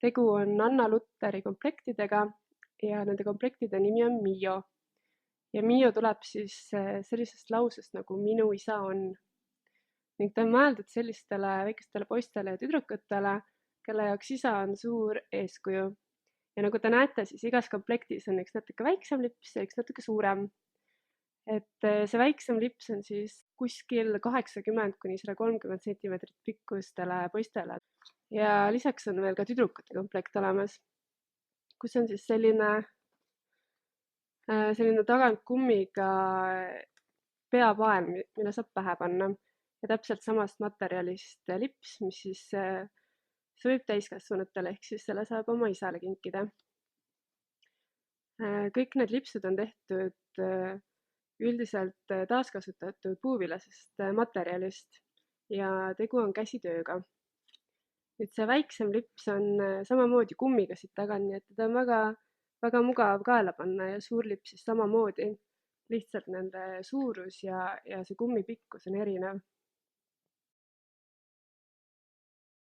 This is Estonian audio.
Tegu on Anna Lutteri komplektidega ja nende komplektide nimi on Mio. Ja Mio tuleb siis sellisest lausest nagu minu isa on. Ning ta on mõeldud sellistele väikestele poistele ja tüdrukutele, kelle jaoks isa on suur eeskuju. Ja nagu te näete, siis igas komplektis on üks natuke väiksem lips ja üks natuke suurem. Et see väiksem lips on siis kuskil 80 kuni 130 sentimeetrit pikkustele poistele. Ja lisaks on veel ka tüdrukute komplekt olemas, kus on siis selline tagant kummiga peapael, mille saab pähe panna. Ja täpselt samast materjalist lips, mis siis sobib täiskasvanutele, ehk siis selle saab oma isale kinkida. Kõik need lipsud on tehtud üldiselt taaskasutatud puuvillasest materjalist ja tegu on käsitööga. Nüüd see väiksem lips on samamoodi kummiga siit taga, nii et teda on väga mugav kaela panna ja suur lips siis samamoodi. Lihtsalt nende suurus ja see kummi pikkus on erinev.